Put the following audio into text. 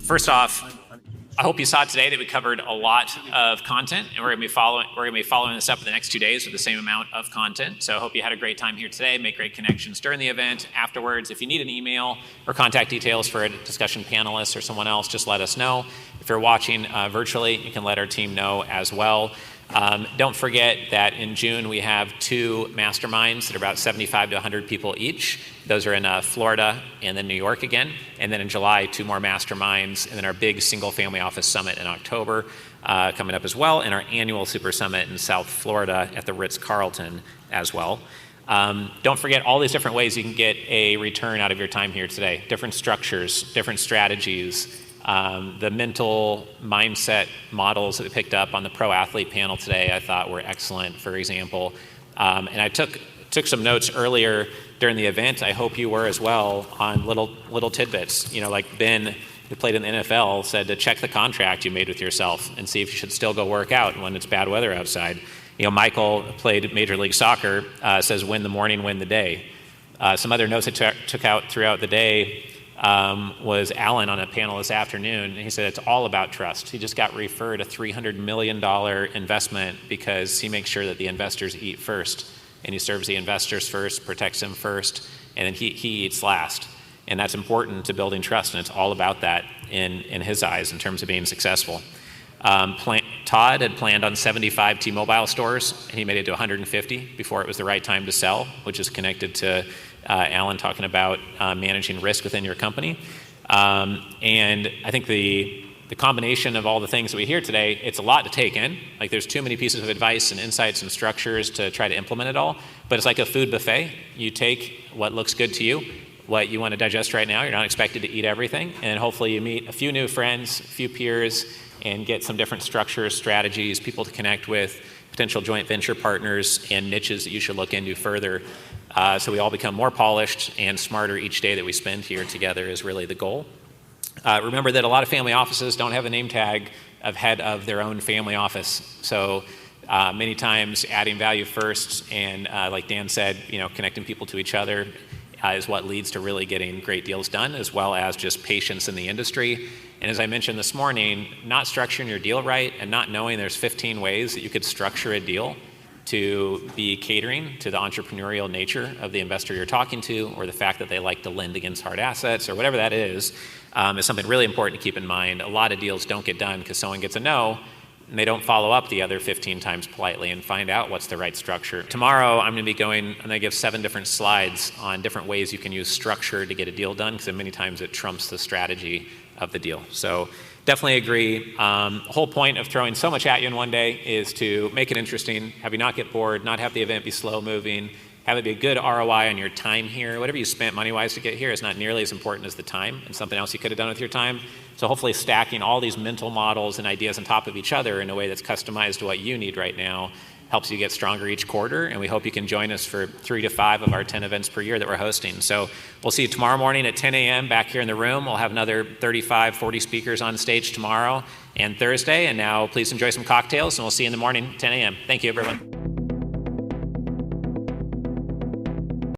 First off, I hope you saw today that we covered a lot of content, and we're going to be following this up in the next 2 days with the same amount of content. So I hope you had a great time here today. Make great connections during the event, afterwards. If you need an email or contact details for a discussion panelist or someone else, just let us know. If you're watching virtually, you can let our team know as well. Don't forget that in June we have 2 masterminds that are about 75 to 100 people each. Those are in Florida and then New York again. And then in July, 2 more masterminds, and then our big single family office summit in October coming up as well, and our annual Super Summit in South Florida at the Ritz-Carlton as well. Don't forget all these different ways you can get a return out of your time here today. Different structures, different strategies. The mental mindset models that we picked up on the pro athlete panel today I thought were excellent, for example. And I took some notes earlier during the event. I hope you were as well, on little tidbits. You know, like Ben, who played in the NFL, said to check the contract you made with yourself and see if you should still go work out when it's bad weather outside. You know, Michael played Major League Soccer, says win the morning, win the day. Some other notes I took out throughout the day was Alan on a panel this afternoon, and he said it's all about trust. He just got referred a $300 million investment because he makes sure that the investors eat first, and he serves the investors first, protects them first, and then he eats last. And that's important to building trust, and it's all about that in his eyes in terms of being successful. Todd had planned on 75 T-Mobile stores, and he made it to 150 before it was the right time to sell, which is connected to Alan talking about managing risk within your company. And I think the combination of all the things that we hear today, it's a lot to take in. Like, there's too many pieces of advice and insights and structures to try to implement it all. But it's like a food buffet. You take what looks good to you, what you want to digest right now. You're not expected to eat everything. And hopefully you meet a few new friends, a few peers, and get some different structures, strategies, people to connect with, potential joint venture partners, and niches that you should look into further. So we all become more polished and smarter each day that we spend here together is really the goal. Remember that a lot of family offices don't have a name tag of head of their own family office. So many times adding value first and like Dan said, you know, connecting people to each other is what leads to really getting great deals done, as well as just patience in the industry. And as I mentioned this morning, not structuring your deal right and not knowing there's 15 ways that you could structure a deal to be catering to the entrepreneurial nature of the investor you're talking to, or the fact that they like to lend against hard assets, or whatever that is something really important to keep in mind. A lot of deals don't get done because someone gets a no, and they don't follow up the other 15 times politely and find out what's the right structure. Tomorrow, I'm going to give 7 different slides on different ways you can use structure to get a deal done, because many times it trumps the strategy of the deal. So definitely agree. The whole point of throwing so much at you in one day is to make it interesting, have you not get bored, not have the event be slow moving, have it be a good ROI on your time here. Whatever you spent money-wise to get here is not nearly as important as the time and something else you could have done with your time. So hopefully stacking all these mental models and ideas on top of each other in a way that's customized to what you need right now helps you get stronger each quarter, and we hope you can join us for 3 to 5 of our 10 events per year that we're hosting. So we'll see you tomorrow morning at 10 a.m. back here in the room. We'll have another 35, 40 speakers on stage tomorrow and Thursday, and now please enjoy some cocktails, and we'll see you in the morning, 10 a.m. Thank you, everyone.